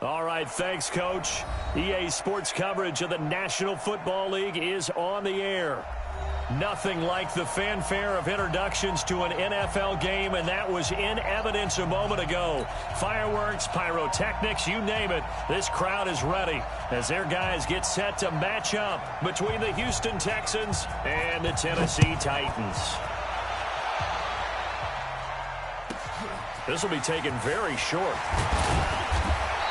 All right, thanks, Coach. EA Sports coverage of the National Football League is on the air. Nothing like the fanfare of introductions to an NFL game, and that was in evidence a moment ago. Fireworks, pyrotechnics, you name it. This crowd is ready as their guys get set to match up between the Houston Texans and the Tennessee Titans. This will be taken very short.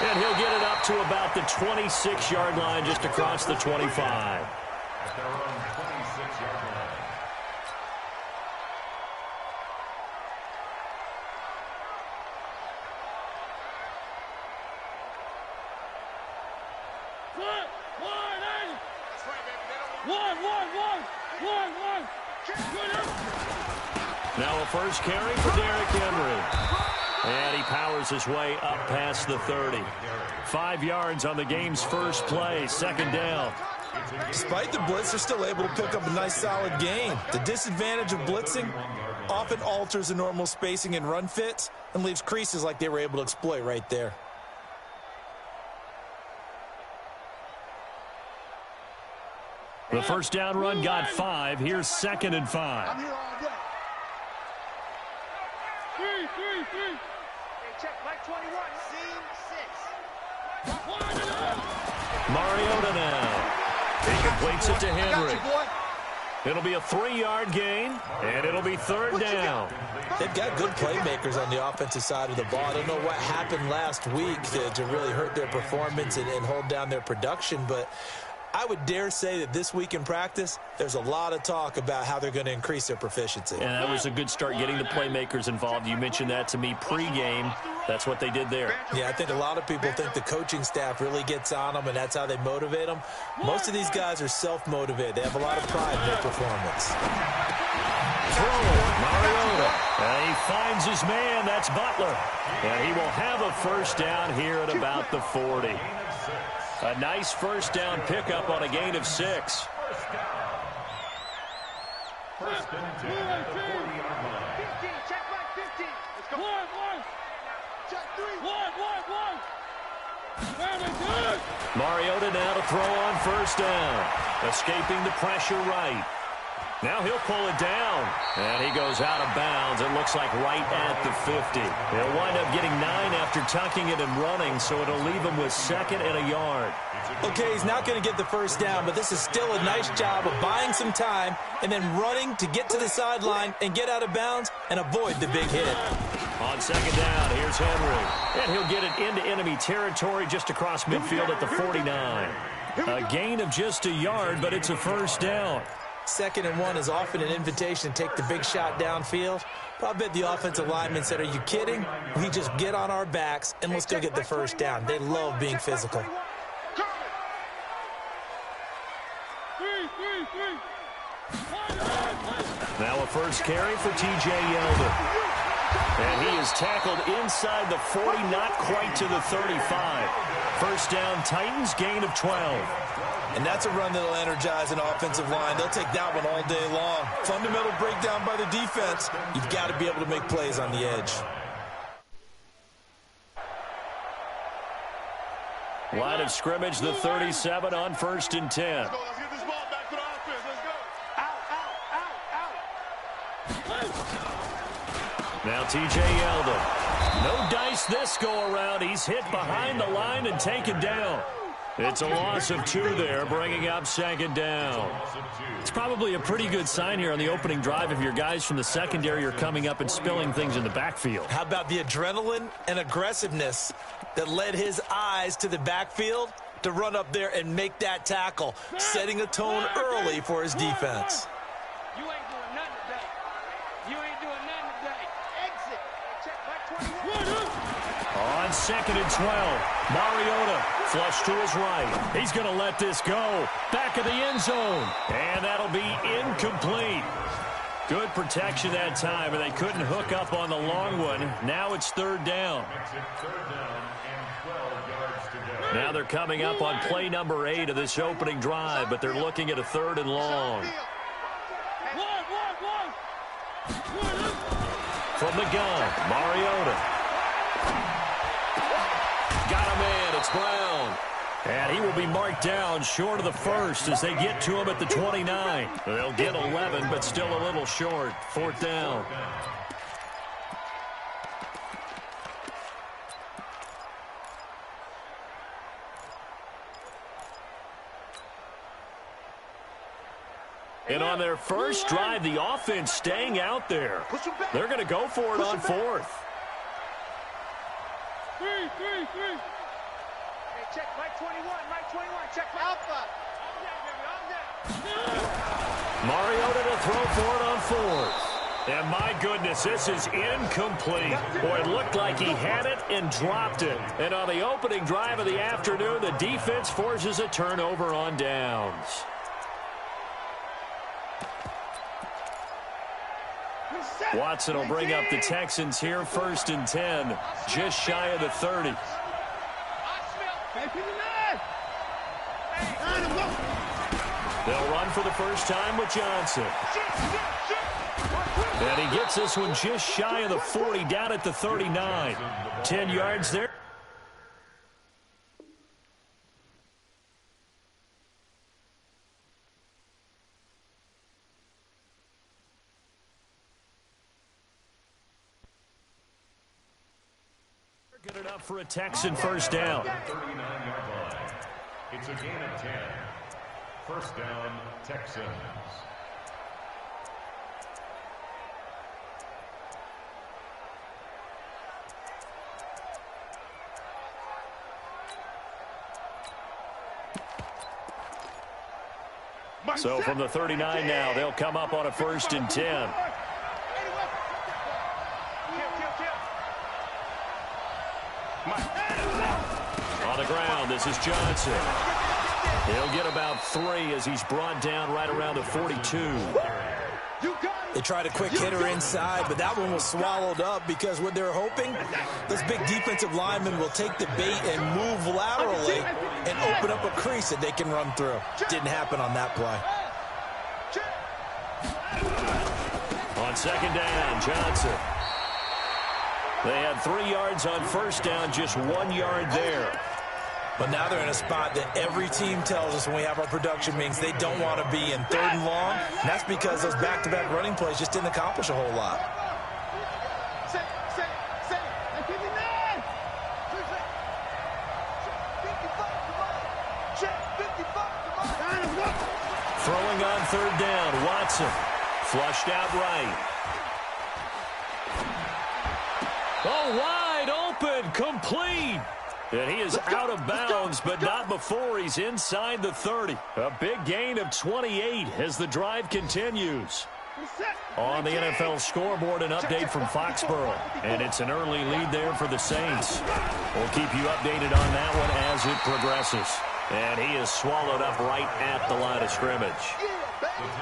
And he'll get it up to about the 26-yard line, just across the 25. Now a first carry for Derrick Henry. And he powers his way up past the 30. 5 yards on the game's first play, second down. Despite the blitz, they're still able to pick up a nice, solid gain. The disadvantage of blitzing often alters the normal spacing and run fits and leaves creases like they were able to exploit right there. The first down run got 5. Here's 2nd and 5. I'm here all day. Three. Hey, check Mike 21. Scene 6. Mariota now. He completes it to Henry. It'll be a 3-yard gain, and it'll be 3rd down. They've got good playmakers on the offensive side of the ball. I don't know what happened last week to really hurt their performance and hold down their production, but I would dare say that this week in practice, there's a lot of talk about how they're going to increase their proficiency. And that was a good start, getting the playmakers involved. You mentioned that to me pregame. That's what they did there. Yeah, I think a lot of people think the coaching staff really gets on them, and that's how they motivate them. Most of these guys are self-motivated. They have a lot of pride in their performance. Throw, Mariota. And he finds his man. That's Butler. And he will have a first down here at about the 40. A nice first down pickup on a gain of 6. First and 10 at the 40-yard line. 15, check back 15. Let's go. One. Check 3. One. Very good. Mariota now to throw on first down. Escaping the pressure right. Now he'll pull it down. And he goes out of bounds. It looks like right at the 50. He'll wind up getting 9 after tucking it and running, so it'll leave him with 2nd and a yard. Okay, he's not going to get the first down, but this is still a nice job of buying some time and then running to get to the sideline and get out of bounds and avoid the big hit. On 2nd down, here's Henry. And he'll get it into enemy territory just across midfield at the 49. A gain of just a yard, but it's a first down. 2nd and 1 is often an invitation to take the big shot downfield. But I bet the offensive lineman said, are you kidding? We just get on our backs and let's go get the first down. They love being physical. Now a first carry for T.J. Yeldon. And he is tackled inside the 40, not quite to the 35. First down, Titans, gain of 12. And that's a run that'll energize an offensive line. They'll take that one all day long. Fundamental breakdown by the defense. You've got to be able to make plays on the edge. Line of scrimmage, the 37 on 1st and 10. Let's get this ball back to the offense. Let's go. Out. Now T.J. Yeldon. No dice this go-around. He's hit behind the line and taken down. It's a loss of 2 there, bringing up 2nd down. It's probably a pretty good sign here on the opening drive if your guys from the secondary are coming up and spilling things in the backfield. How about the adrenaline and aggressiveness that led his eyes to the backfield to run up there and make that tackle, setting a tone early for his defense. You ain't doing nothing today. Exit. Check back 21. On 2nd and 12, Mariota flush to his right. He's going to let this go. Back of the end zone. And that'll be incomplete. Good protection that time, and they couldn't hook up on the long one. Now it's 3rd down. Now they're coming up on play number 8 of this opening drive, but they're looking at a 3rd and long. From the gun, Mariota. Got a man it's Brown. And he will be marked down short of the first as they get to him at the 29. They'll get 11, but still a little short. 4th down. And on their first drive, the offense staying out there. They're going to go for it on 4th. 3. Hey, check Mike 21, check Alpha. Mariota to throw for it on 4th. And my goodness, this is incomplete. Boy, it looked like he had it and dropped it. And on the opening drive of the afternoon, the defense forces a turnover on downs. Watson will bring up the Texans here, 1st and 10, just shy of the 30. They'll run for the first time with Johnson. And he gets this one just shy of the 40, down at the 39. 10 yards there. Good enough for a Texan first down. 39-yard line. It's a gain of 10. First down, Texans. So from the 39 now, they'll come up on a 1st and 10. On the ground, this is Johnson. He'll get about 3 as he's brought down right around the 42. They tried a quick hitter inside, but that one was swallowed up because what they're hoping, those big defensive linemen will take the bait and move laterally and open up a crease that they can run through. Didn't happen on that play. On 2nd down, Johnson. They had 3 yards on first down, just 1 yard there. But now they're in a spot that every team tells us when we have our production meetings they don't want to be in 3rd and long. And that's because those back-to-back running plays just didn't accomplish a whole lot. Throwing on 3rd down, Watson. Flushed out right. Oh, wide open, complete. And he is out of bounds, but not before he's inside the 30. A big gain of 28 as the drive continues. On the NFL scoreboard, an update from Foxborough. And it's an early lead there for the Saints. We'll keep you updated on that one as it progresses. And he is swallowed up right at the line of scrimmage.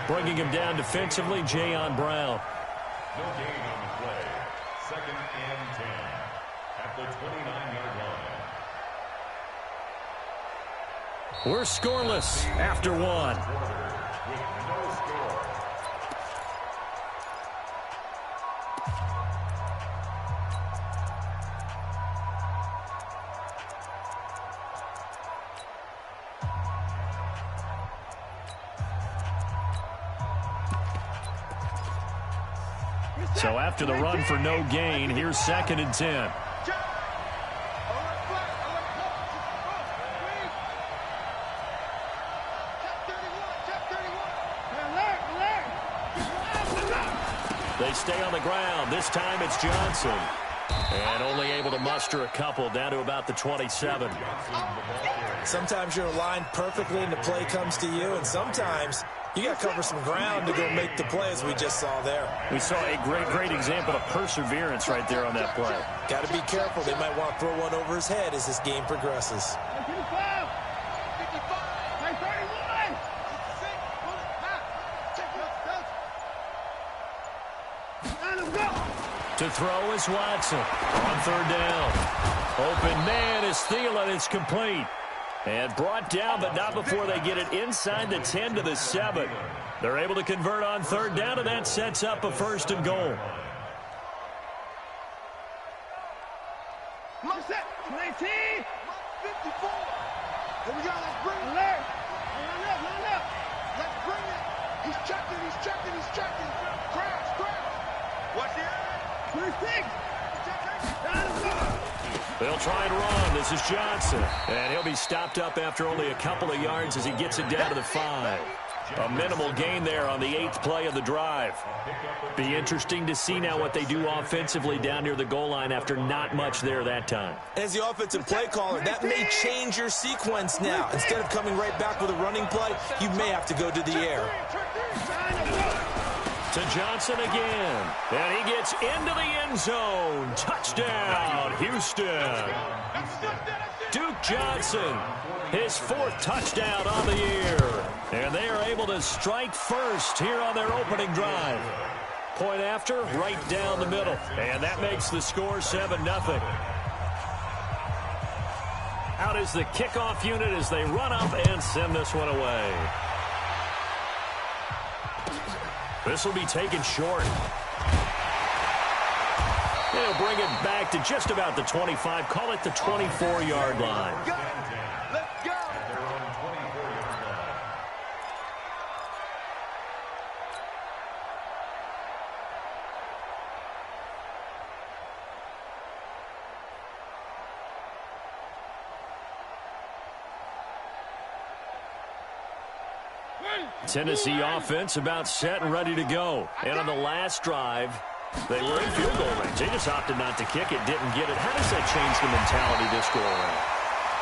Bringing him down defensively, Jayon Brown. No gain on the play. 2nd and 10 at the 29-yard line. We're scoreless after 1. With no score. So after the run for no gain, here's 2nd and 10. They stay on the ground. This time it's Johnson. And only able to muster a couple down to about the 27. Sometimes you're aligned perfectly and the play comes to you, and sometimes you got to cover some ground to go make the play, as we just saw there. We saw a great example of perseverance right there on that play. Got to be careful. They might want to throw one over his head as this game progresses. To throw is Watson on 3rd down. Open man is Thielen. It's complete. And brought down, but not before they get it inside the 10 to the 7. They're able to convert on 3rd down, and that sets up a 1st and goal. They'll try and run. This is Johnson. And he'll be stopped up after only a couple of yards as he gets it down to the 5. A minimal gain there on the 8th play of the drive. Be interesting to see now what they do offensively down near the goal line after not much there that time. As the offensive play caller, that may change your sequence now. Instead of coming right back with a running play, you may have to go to the air. To Johnson again. And he gets into the end zone. Touchdown, Houston. Duke Johnson, his 4th touchdown on the year. And they are able to strike first here on their opening drive. Point after, right down the middle. And that makes the score 7-0. Out is the kickoff unit as they run up and send this one away. This will be taken short. They'll bring it back to just about the 25. Call it the 24-yard line. Let's go. Tennessee offense about set and ready to go. And on the last drive, they were in field goal range. They just opted not to kick it, didn't get it. How does that change the mentality this go around?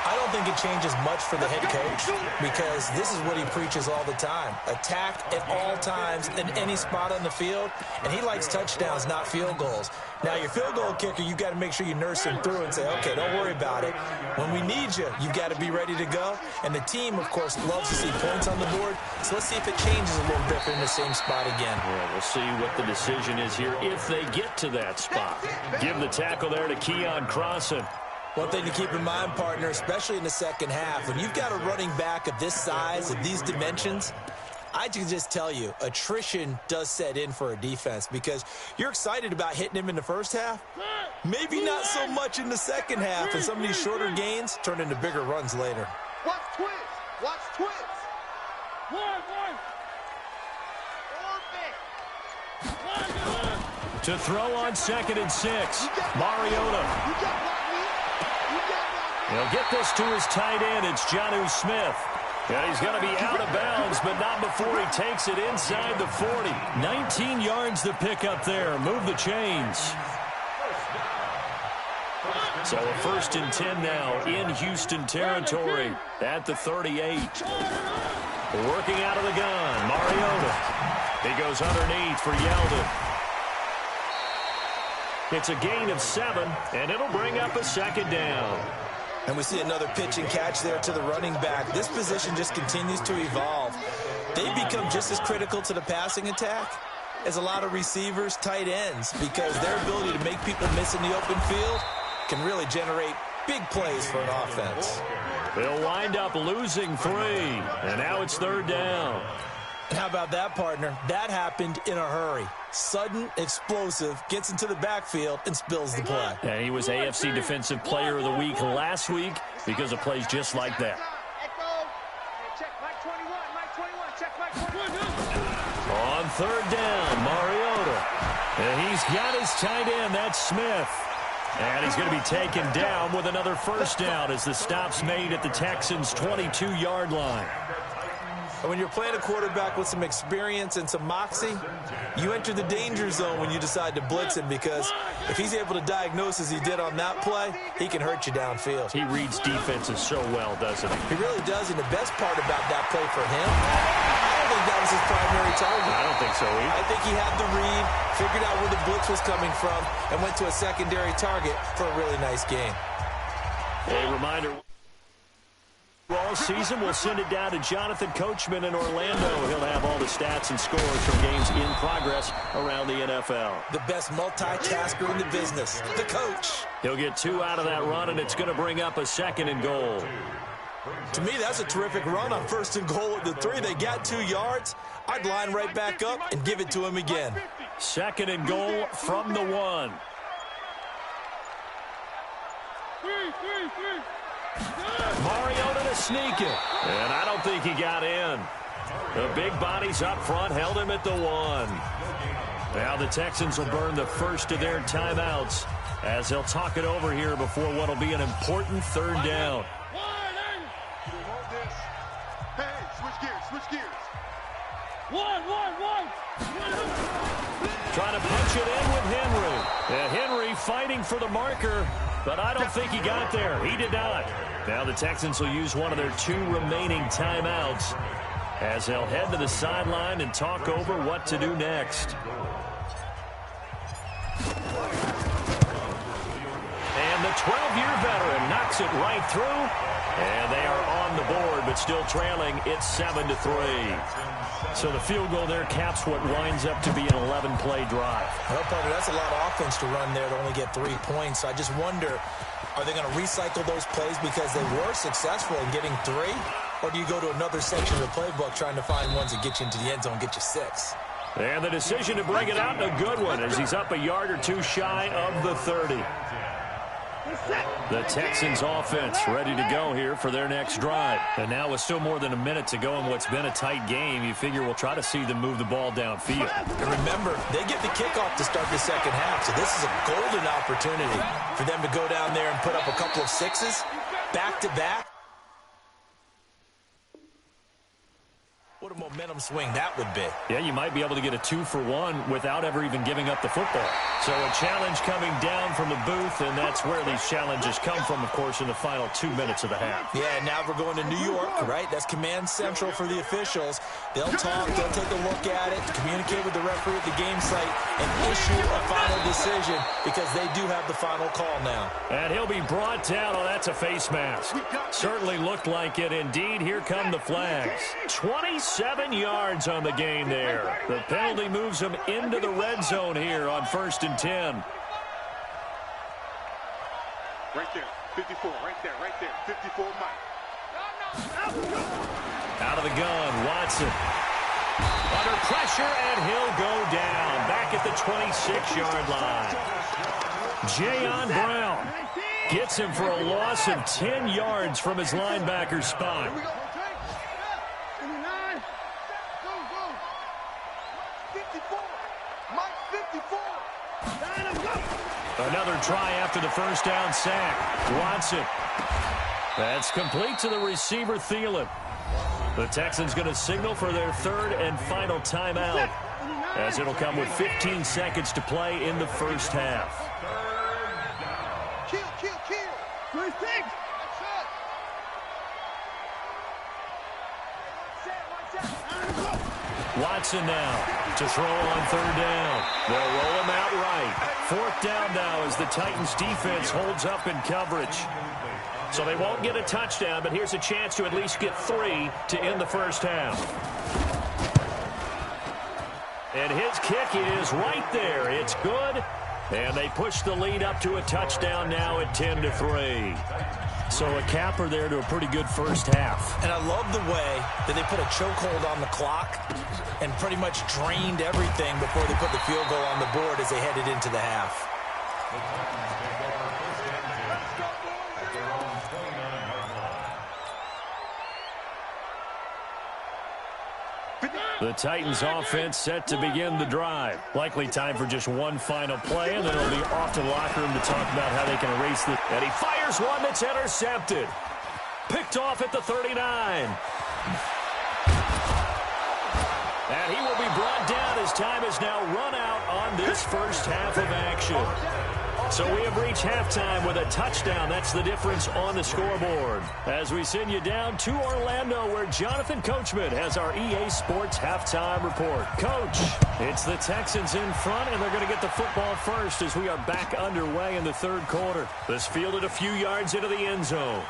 I don't think it changes much for the head coach because this is what he preaches all the time. Attack at all times in any spot on the field, and he likes touchdowns, not field goals. Now, your field goal kicker, you've got to make sure you nurse him through and say, okay, don't worry about it. When we need you, you've got to be ready to go. And the team, of course, loves to see points on the board. So let's see if it changes a little bit in the same spot again. Well, we'll see what the decision is here if they get to that spot. Give the tackle there to Keon Crossan. One thing to keep in mind, partner, especially in the second half, when you've got a running back of this size, of these dimensions, I can just tell you, attrition does set in for a defense because you're excited about hitting him in the first half. Maybe not so much in the second half, and some of these shorter gains turn into bigger runs later. Watch twist. Watch twist. To throw on 2nd and 6, Mariota. He'll get this to his tight end. It's Jonnu Smith. And he's going to be out of bounds, but not before he takes it inside the 40. 19 yards to pick up there. Move the chains. So a 1st and 10 now in Houston territory at the 38. Working out of the gun, Mariota. He goes underneath for Yeldon. It's a gain of 7, and it'll bring up a 2nd down. And we see another pitch and catch there to the running back. This position just continues to evolve. They become just as critical to the passing attack as a lot of receivers, tight ends, because their ability to make people miss in the open field can really generate big plays for an offense. They'll wind up losing 3, and now it's 3rd down. And how about that, partner? That happened in a hurry. Sudden, explosive, gets into the backfield, and spills the play. And he was AFC Defensive Player of the Week last week because of plays just like that. On 3rd down, Mariota. And he's got his tight end, that's Smith. And he's going to be taken down with another 1st down as the stop's made at the Texans' 22-yard line. And when you're playing a quarterback with some experience and some moxie, you enter the danger zone when you decide to blitz him because if he's able to diagnose as he did on that play, he can hurt you downfield. He reads defenses so well, doesn't he? He really does, and the best part about that play for him, I don't think that was his primary target. I don't think so either. I think he had the read, figured out where the blitz was coming from, and went to a secondary target for a really nice game. A reminder. All season, we'll send it down to Jonathan Coachman in Orlando. He'll have all the stats and scores from games in progress around the NFL. The best multitasker in the business, the coach. He'll get 2 out of that run, and it's going to bring up a 2nd and goal. To me, that's a terrific run on 1st and goal at the 3. They got 2 yards. I'd line right back up and give it to him again. 2nd and goal from the 1. Mariota to sneak it. And I don't think he got in. The big bodies up front held him at the 1. Now Now the Texans will burn the first of their timeouts as they'll talk it over here before what will be an important third down. Hey, switch gears. One. Trying to punch it in with Henry. Henry fighting for the marker, but I don't think he got there. He did not. Now the Texans will use one of their 2 remaining timeouts as they'll head to the sideline and talk over what to do next. And the 12-year veteran knocks it right through. And they are on the board, but still trailing. It's 7-3. So the field goal there caps what winds up to be an 11-play drive. Well, partner, that's a lot of offense to run there to only get 3 points. So I just wonder, are they going to recycle those plays because they were successful in getting 3? Or do you go to another section of the playbook trying to find ones that get you into the end zone, get you 6? And the decision to bring it out, a good one, as he's up a yard or 2 shy of the 30. The Texans offense ready to go here for their next drive. And now with still more than a minute to go in what's been a tight game, you figure we'll try to see them move the ball downfield. And remember, they get the kickoff to start the second half, so this is a golden opportunity for them to go down there and put up a couple of 6s back-to-back. What a momentum swing that would be. Yeah, you might be able to get a 2-for-1 without ever even giving up the football. So a challenge coming down from the booth, and that's where these challenges come from, of course, in the final 2 minutes of the half. Yeah, now we're going to New York, right? That's command central for the officials. They'll talk, they'll take a look at it, communicate with the referee at the game site, and issue a final decision because they do have the final call now. And he'll be brought down. Oh, that's a face mask. Certainly looked like it. Indeed, here come the flags. 27 yards on the game there. The penalty moves them into the red zone here on 1st and 10. Right there, 54, right there, 54 Mike. Out of the gun, Watson. Under pressure, and he'll go down. Back at the 26-yard line. Jayon Brown gets him for a loss of 10 yards from his linebacker spot. Another try after the first down sack. Watson. That's complete to the receiver, Thielen. The Texans going to signal for their 3rd and final timeout, as it'll come with 15 seconds to play in the first half. Kill. 36. Watson now to throw on 3rd down. They'll roll him out right. 4th down now as the Titans defense holds up in coverage. So they won't get a touchdown, but here's a chance to at least get 3 to end the first half. And his kick is right there. It's good. And they push the lead up to a touchdown now at 10-3. So a capper there to a pretty good first half. And I love the way that they put a chokehold on the clock and pretty much drained everything before they put the field goal on the board as they headed into the half. The Titans offense set to begin the drive. Likely time for just one final play, and then it'll be off to the locker room to talk about how they can erase the... And he fires one that's intercepted. Picked off at the 39. And he will be brought down as time is now run out on this first half of action. So we have reached halftime with a touchdown. That's the difference on the scoreboard. As we send you down to Orlando, where Jonathan Coachman has our EA Sports halftime report. Coach, it's the Texans in front, and they're going to get the football first as we are back underway in the 3rd quarter. This fielded a few yards into the end zone.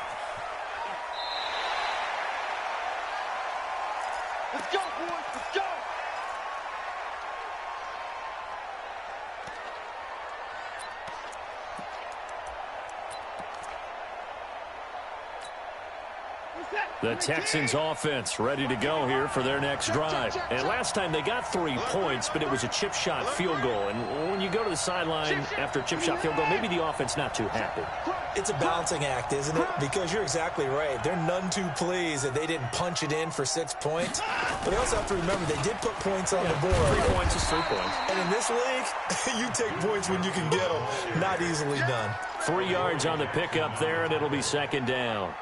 Let's go, boys. Let's go. The Texans offense ready to go here for their next drive. And last time they got 3 points, but it was a chip shot field goal. And when you go to the sideline after a chip shot field goal, maybe the offense not too happy. It's a balancing act, isn't it? Because you're exactly right. They're none too pleased that they didn't punch it in for 6 points. But they also have to remember they did put points on the board. 3 points is 3 points. And in this league, you take points when you can get them. Not easily done. 3 yards on the pickup there, and it'll be second down.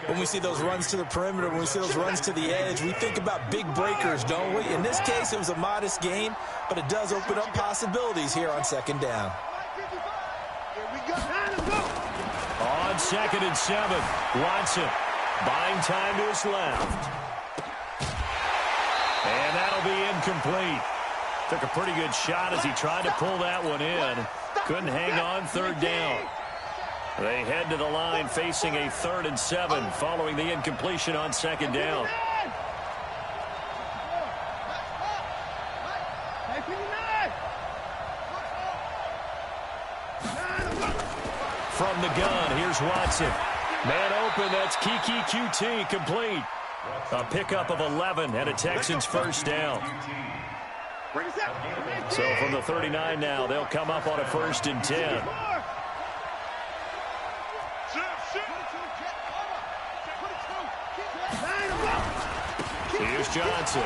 When we see those runs to the perimeter, when we see those runs to the edge, we think about big breakers, don't we? In this case, it was a modest gain, but it does open up possibilities here on second down. On 2nd and 7, Watson buying time to his left. And that'll be incomplete. Took a pretty good shot as he tried to pull that one in. Couldn't hang on 3rd down. They head to the line facing a 3rd and 7 following the incompletion on 2nd down. From the gun, here's Watson. Man open, that's Kiki QT complete. A pickup of 11 and a Texans first down. So from the 39 now, they'll come up on a 1st and 10. Here's Johnson.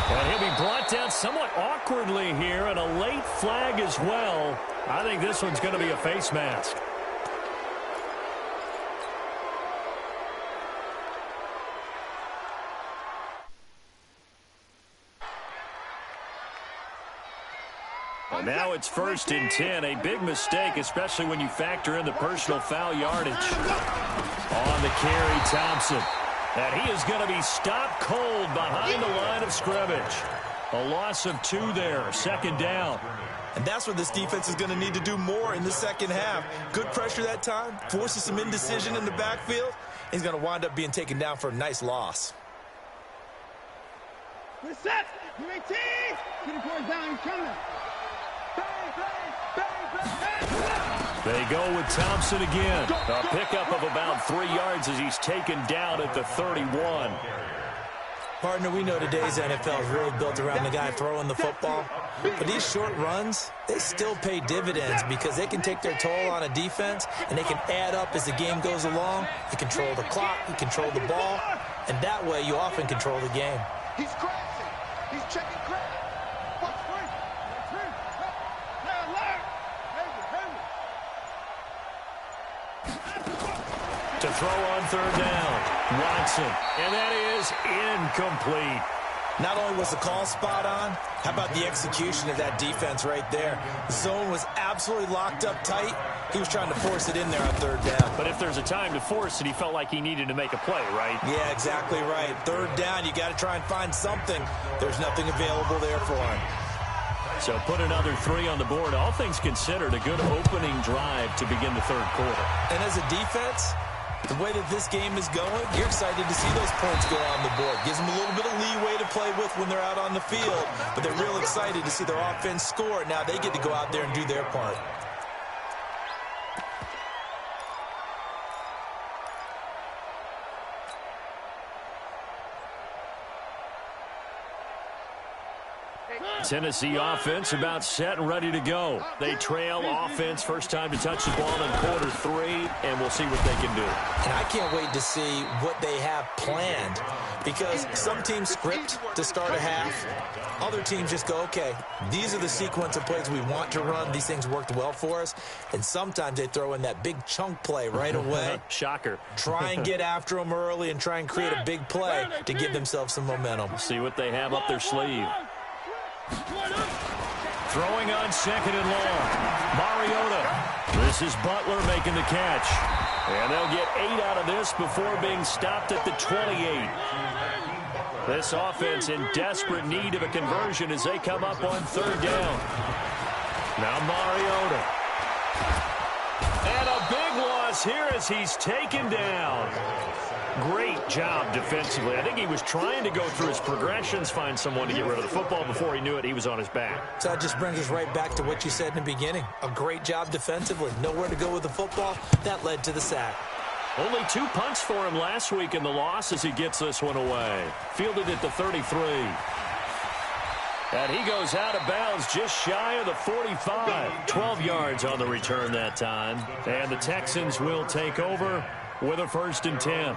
And he'll be brought down somewhat awkwardly here, and a late flag as well. I think this one's going to be a face mask. And now it's 1st and 10. A big mistake, especially when you factor in the personal foul yardage. On the carry, Thompson. And he is going to be stopped cold behind the line of scrimmage. A loss of 2 there, 2nd down. And that's what this defense is going to need to do more in the second half. Good pressure that time, forces some indecision in the backfield. He's going to wind up being taken down for a nice loss. Reset! You 18! Get the boys down, he's coming. They go with Thompson again. A pickup of about 3 yards as he's taken down at the 31. Partner, we know today's NFL is really built around the guy throwing the football. But these short runs, they still pay dividends because they can take their toll on a defense, and they can add up as the game goes along. You control the clock, you control the ball, and that way you often control the game. He's crashing. He's checking crash. Watch free. To throw on 3rd down, Watson. And that is incomplete. Not only was the call spot on, how about the execution of that defense right there? The zone was absolutely locked up tight. He was trying to force it in there on 3rd down. But if there's a time to force it, he felt like he needed to make a play, right? Yeah, exactly right. 3rd down, you got to try and find something. There's nothing available there for him. So put another 3 on the board. All things considered, a good opening drive to begin the 3rd quarter. And as a defense, the way that this game is going, you're excited to see those points go on the board. Gives them a little bit of leeway to play with when they're out on the field. But they're real excited to see their offense score. Now they get to go out there and do their part. Tennessee offense about set and ready to go. They trail offense, first time to touch the ball in quarter 3, and we'll see what they can do. And I can't wait to see what they have planned, because some teams script to start a half. Other teams just go, okay, these are the sequence of plays we want to run. These things worked well for us. And sometimes they throw in that big chunk play right away. Shocker. Try and get after them early and try and create a big play to give themselves some momentum. See what they have up their sleeve. Throwing on 2nd and long. Mariota. This is Butler making the catch. And they'll get 8 out of this before being stopped at the 28. This offense in desperate need of a conversion as they come up on 3rd down. Now Mariota. And a big loss here as he's taken down. Great job defensively. I think he was trying to go through his progressions, find someone to get rid of the football. Before he knew it, he was on his back. So that just brings us right back to what you said in the beginning. A great job defensively. Nowhere to go with the football. That led to the sack. Only 2 punts for him last week in the loss as he gets this one away. Fielded at the 33. And he goes out of bounds just shy of the 45. 12 yards on the return that time. And the Texans will take over with a 1st and 10.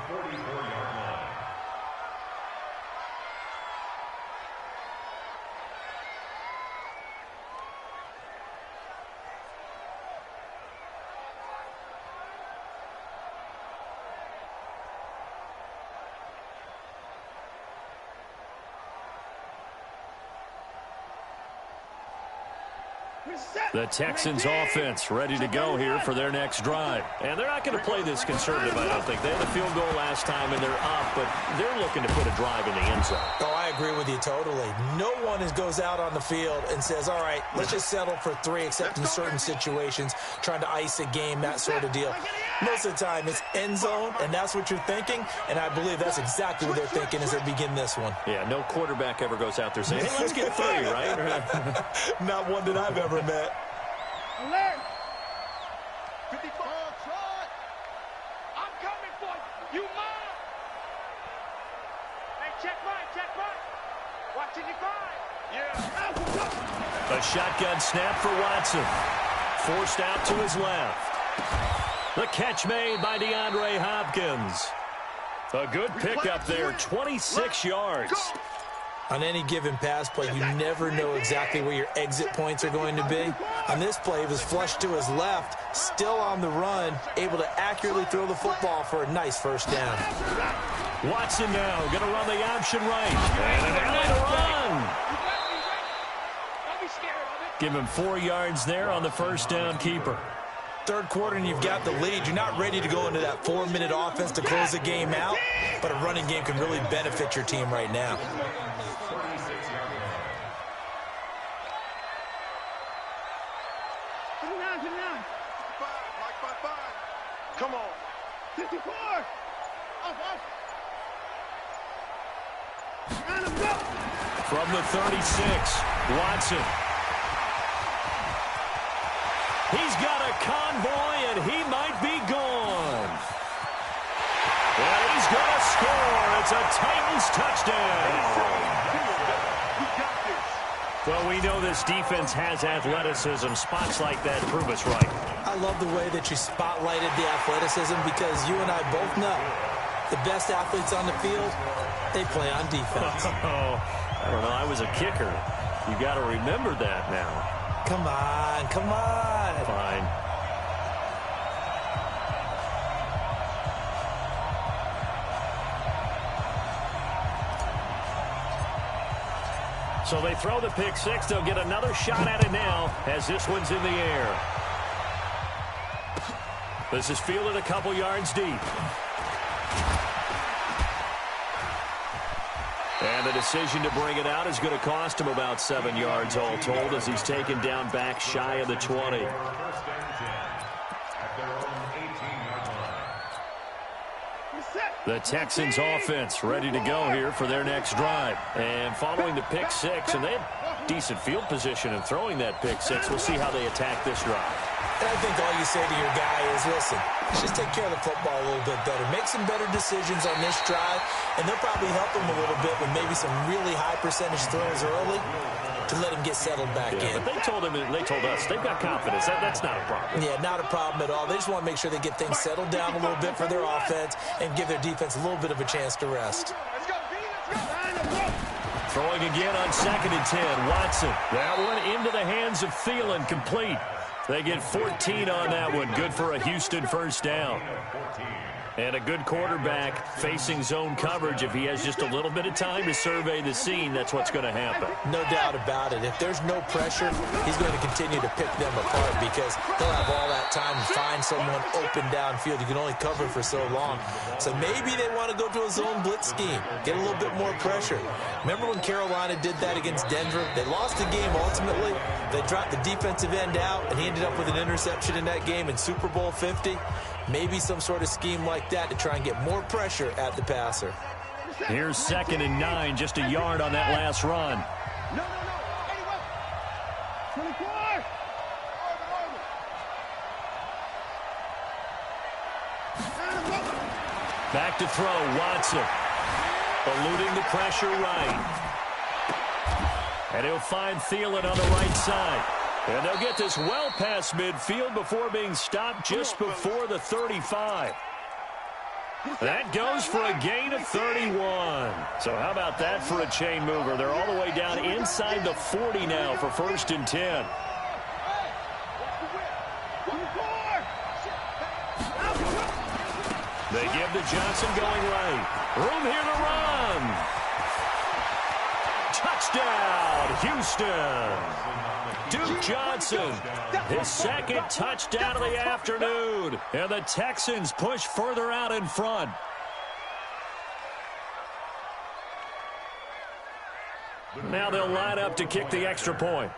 The Texans offense ready to go here for their next drive. And they're not going to play this conservative, I don't think. They had a field goal last time, and they're up, but they're looking to put a drive in the end zone. Oh, I agree with you totally. No one goes out on the field and says, all right, let's just settle for 3, except in certain situations, trying to ice a game, that sort of deal. Most of the time, it's end zone, and that's what you're thinking, and I believe that's exactly what they're thinking as they begin this one. Yeah, no quarterback ever goes out there saying, hey, let's get 3, right? Not one that I've ever met. Alert! 54 shot! I'm coming for you! You mine! Hey, check mine! Watching you find! Yeah! A shotgun snap for Watson. Forced out to his left. The catch made by DeAndre Hopkins. A good pickup there, 26 yards. On any given pass play, you never know exactly where your exit points are going to be. On this play, it was flushed to his left, still on the run, able to accurately throw the football for a nice 1st down. Watson now going to run the option right. And an alley to run. Give him 4 yards there on the 1st down keeper. 3rd quarter and you've got the lead. You're not ready to go into that 4-minute offense to close the game out, but a running game can really benefit your team right now. Come on. 54. Off. From the 36, Watson. He's got a convoy, and he might be gone. And he's going to score. It's a Titans touchdown. Well, we know this defense has athleticism. Spots like that prove us right. I love the way that you spotlighted the athleticism because you and I both know the best athletes on the field, they play on defense. Oh, I don't know. I was a kicker. You got to remember that now. Come on. Fine. So they throw the pick 6. They'll get another shot at it now as this one's in the air. This is fielded a couple yards deep. And the decision to bring it out is going to cost him about 7 yards all told as he's taken down back shy of the 20. The Texans offense ready to go here for their next drive. And following the pick 6, and they had decent field position in throwing that pick 6. We'll see how they attack this drive. And I think all you say to your guy is, listen, let's just take care of the football a little bit better. Make some better decisions on this drive, and they'll probably help him a little bit with maybe some really high percentage throws early to let him get settled back in. But they told us they've got confidence. That's not a problem. Yeah, not a problem at all. They just want to make sure they get things settled down a little bit for their offense and give their defense a little bit of a chance to rest. Throwing again on 2nd and 10. Watson. That one into the hands of Thielen, complete. They get 14 on that one. Good for a Houston 1st down. And a good quarterback facing zone coverage. If he has just a little bit of time to survey the scene, that's what's going to happen. No doubt about it. If there's no pressure, he's going to continue to pick them apart because they'll have all that time to find someone open downfield. You can only cover for so long. So maybe they want to go to a zone blitz scheme, get a little bit more pressure. Remember when Carolina did that against Denver? They lost the game ultimately. They dropped the defensive end out, and he ended up with an interception in that game in Super Bowl 50. Maybe some sort of scheme like that to try and get more pressure at the passer. Here's 2nd and 9, just a yard on that last run. No. 24. Back to throw, Watson. Eluding the pressure right. And he'll find Thielen on the right side. And they'll get this well past midfield before being stopped just before the 35. That goes for a gain of 31. So how about that for a chain mover? They're all the way down inside the 40 now for 1st and 10. They give to Johnson going right. Room here to run. Touchdown, Houston. Duke Johnson, his 2nd touchdown of the afternoon. And the Texans push further out in front. Now they'll line up to kick the extra point.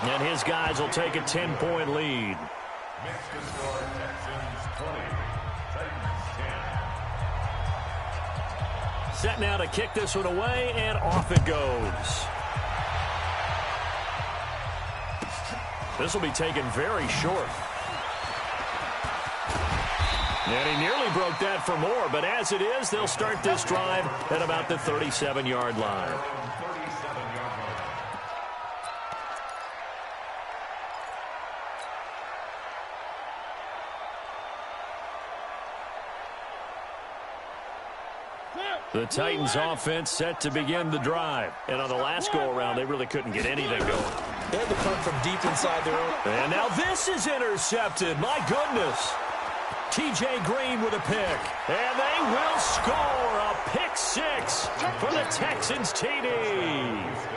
And his guys will take a 10-point lead. Makes the score Texans 20, Titans 10. Set now to kick this one away, and off it goes. This will be taken very short. And he nearly broke that for more, but as it is, they'll start this drive at about the 37-yard line. The Titans offense set to begin the drive. And on the last go-around, they really couldn't get anything going. They had to come from deep inside their own. And now this is intercepted. My goodness. T.J. Green with a pick. And they will score a pick 6 for the Texans TD.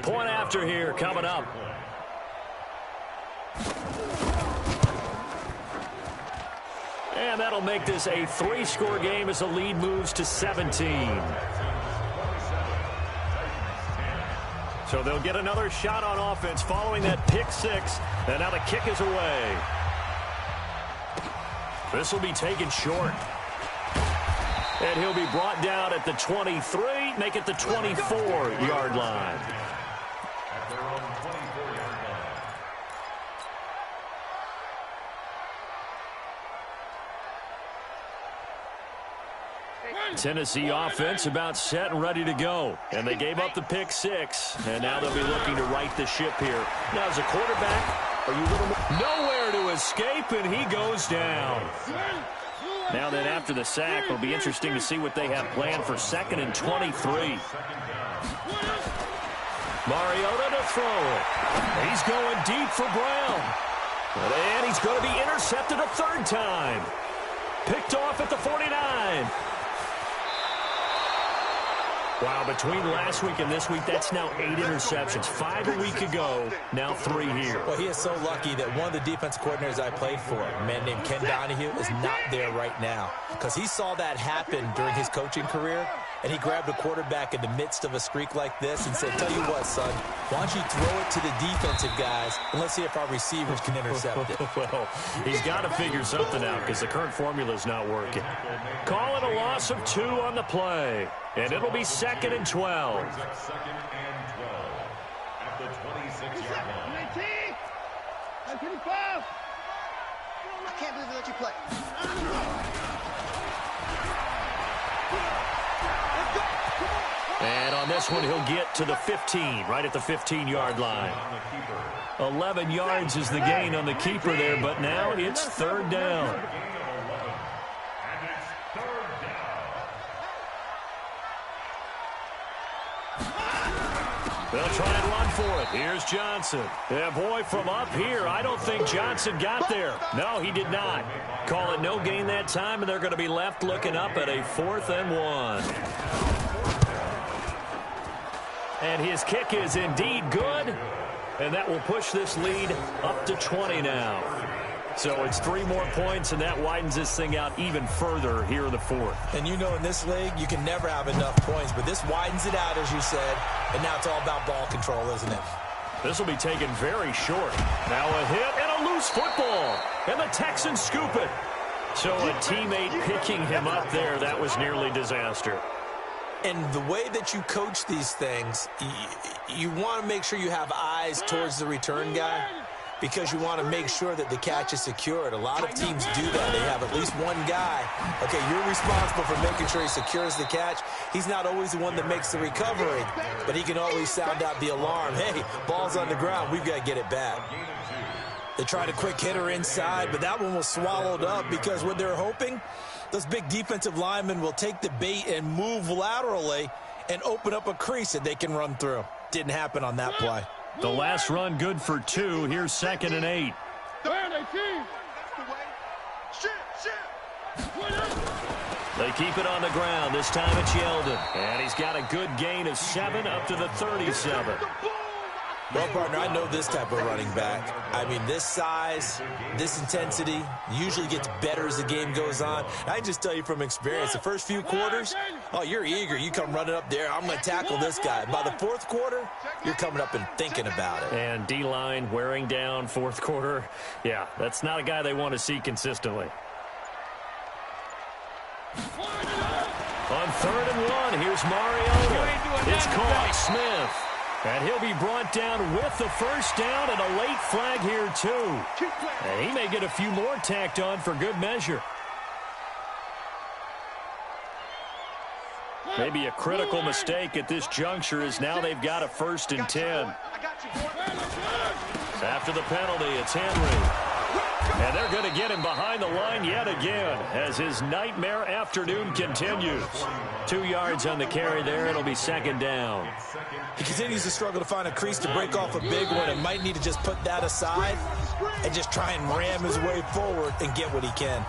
Point after here coming up. And that'll make this a 3-score game as the lead moves to 17. So they'll get another shot on offense following that pick 6. And now the kick is away. This will be taken short. And he'll be brought down at the 23, make it the 24-yard line. Tennessee offense about set and ready to go. And they gave up the pick 6. And now they'll be looking to right the ship here. Now, as a quarterback, are you a little more nowhere to escape, and he goes down. Now then, after the sack, it'll be interesting to see what they have planned for 2nd and 23. Mariota to throw it. He's going deep for Brown. And he's going to be intercepted a 3rd time. Picked off at the 49. Wow, between last week and this week, that's now 8 interceptions. 5 a week ago, now 3 here. Well, he is so lucky that one of the defense coordinators I played for, a man named Ken Donahue, is not there right now. Because he saw that happen during his coaching career, and he grabbed a quarterback in the midst of a streak like this and said, tell you what, son, why don't you throw it to the defensive guys, and let's see if our receivers can intercept it. Well, he's got to figure something out because the current formula is not working. Call it a loss of 2 on the play. And it'll be 2nd and 12. 2nd and 12 at the 26-yard line. I can't believe they let you play. And on this one, he'll get to the 15, right at the 15-yard line. 11 yards is the gain on the keeper there, but now it's 3rd down. They'll try and run for it. Here's Johnson. Yeah, boy, from up here, I don't think Johnson got there. No, he did not. Call it no gain that time, and they're going to be left looking up at a 4th and 1. And his kick is indeed good, and that will push this lead up to 20 now. So it's 3 more points, and that widens this thing out even further here in the 4th. And you know in this league, you can never have enough points, but this widens it out, as you said, and now it's all about ball control, isn't it? This will be taken very short. Now a hit and a loose football, and the Texans scoop it. So a teammate picking him up there, that was nearly disaster. And the way that you coach these things, you want to make sure you have eyes towards the return guy because you want to make sure that the catch is secured. A lot of teams do that. They have at least one guy. Okay, you're responsible for making sure he secures the catch. He's not always the one that makes the recovery, but he can always sound out the alarm. Hey, ball's on the ground. We've got to get it back. They tried a quick hitter inside, but that one was swallowed up because what they're hoping, those big defensive linemen will take the bait and move laterally and open up a crease that they can run through. Didn't happen on that play. The last run good for 2. Here's 2nd and 8. They keep it on the ground. This time it's Yeldon. And he's got a good gain of 7 up to the 37. Well, partner, I know this type of running back. I mean, this size, this intensity usually gets better as the game goes on. I just tell you from experience, the first few quarters, oh, you're eager. You come running up there. I'm going to tackle this guy. By the fourth quarter, you're coming up and thinking about it. And D-line wearing down fourth quarter. Yeah, that's not a guy they want to see consistently. On 3rd and 1, here's Mariota. It's caught. Smith. And he'll be brought down with the first down and a late flag here, too. And he may get a few more tacked on for good measure. Maybe a critical mistake at this juncture is now they've got a 1st and 10. After the penalty, it's Henry. And they're going to get him behind the line yet again as his nightmare afternoon continues. 2 yards on the carry there. It'll be 2nd down. He continues to struggle to find a crease to break off a big one and might need to just put that aside and just try and ram his way forward and get what he can.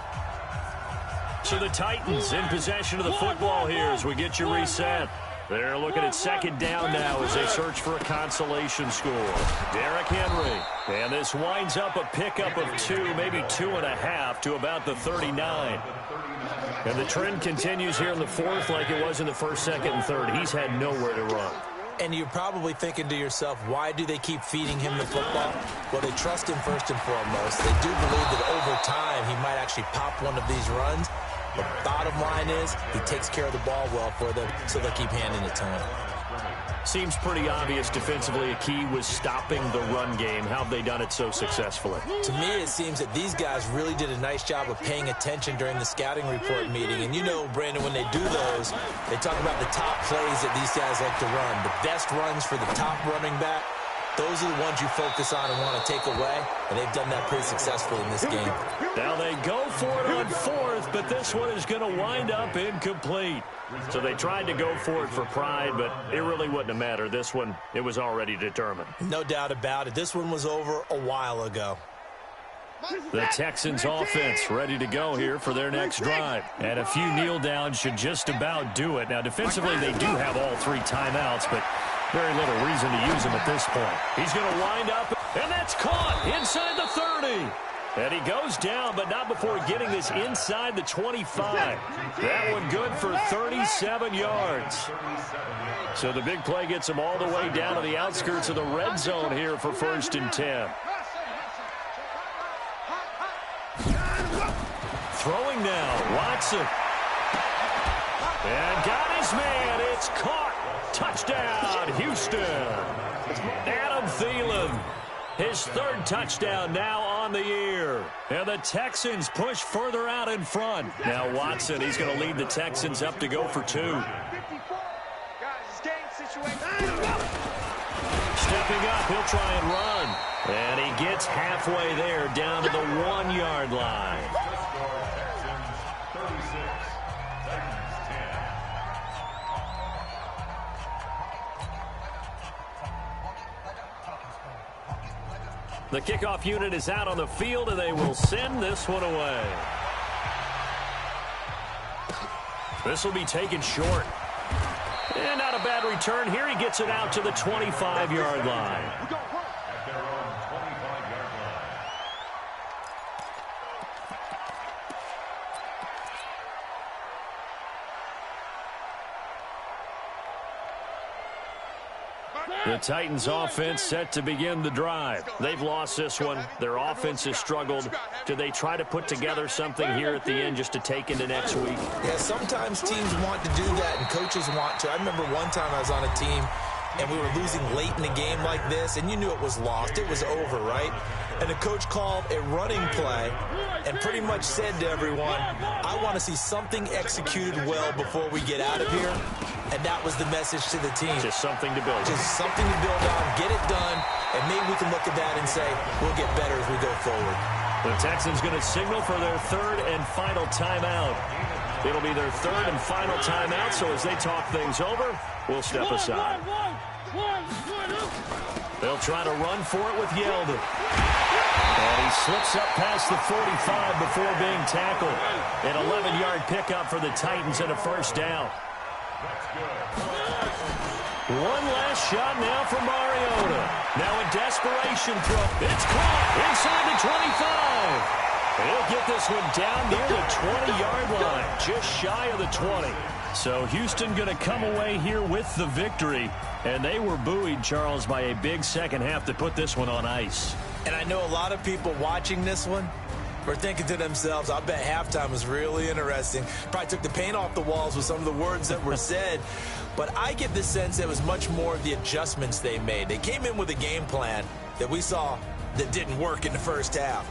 So the Titans in possession of the football here as we get you reset. They're looking at 2nd down now as they search for a consolation score. Derrick Henry. And this winds up a pickup of 2, maybe 2.5 to about the 39. And the trend continues here in the 4th like it was in the 1st, 2nd, and 3rd. He's had nowhere to run. And you're probably thinking to yourself, why do they keep feeding him the football? Well, they trust him first and foremost. They do believe that over time he might actually pop one of these runs. The bottom line is he takes care of the ball well for them, so they'll keep handing it to him. Seems pretty obvious defensively a key was stopping the run game. How have they done it so successfully? To me, it seems that these guys really did a nice job of paying attention during the scouting report meeting. And you know, Brandon, when they do those, they talk about the top plays that these guys like to run. The best runs for the top running back, those are the ones you focus on and want to take away. And they've done that pretty successfully in this game. Now they go for it on 4th, but this one is going to wind up incomplete. So they tried to go for it for pride, but it really wouldn't have mattered. This one, it was already determined. No doubt about it. This one was over a while ago. The Texans offense ready to go here for their next drive. And a few kneel downs should just about do it. Now defensively they do have all 3 timeouts, but very little reason to use them at this point. He's going to wind up, and that's caught inside the 30. And he goes down, but not before getting this inside the 25. That one good for 37 yards. So the big play gets him all the way down to the outskirts of the red zone here for 1st and 10. Throwing now, Watson. And got his man. It's caught. Touchdown, Houston. Adam Thielen. His 3rd touchdown now on the year. And the Texans push further out in front. Now Watson, he's going to lead the Texans up to go for 2. Stepping up, he'll try and run. And he gets halfway there down to the 1-yard line. The kickoff unit is out on the field, and they will send this one away. This will be taken short. And not a bad return here. He gets it out to the 25-yard line. The Titans offense set to begin the drive. They've lost this one. Their offense has struggled. Do they try to put together something here at the end just to take into next week? Yeah, sometimes teams want to do that and coaches want to. I remember one time I was on a team and we were losing late in a game like this, and you knew it was lost. It was over, right? And the coach called a running play and pretty much said to everyone, I want to see something executed well before we get out of here. And that was the message to the team. Just something to build on. Just something to build on, get it done, and maybe we can look at that and say, we'll get better as we go forward. The Texans going to signal for their third and final timeout. It'll be their third and final timeout, so as they talk things over, we'll step aside. They'll try to run for it with Yeldon. And he slips up past the 45 before being tackled. An 11-yard pickup for the Titans and a first down. One last shot now for Mariota. Now a desperation throw. It's caught inside the 25. He'll get this one down near the 20-yard line, just shy of the 20. So Houston going to come away here with the victory. And they were buoyed, Charles, by a big second half to put this one on ice. And I know a lot of people watching this one were thinking to themselves, I bet halftime was really interesting. Probably took the paint off the walls with some of the words that were said. But I get the sense it was much more of the adjustments they made. They came in with a game plan that we saw that didn't work in the first half.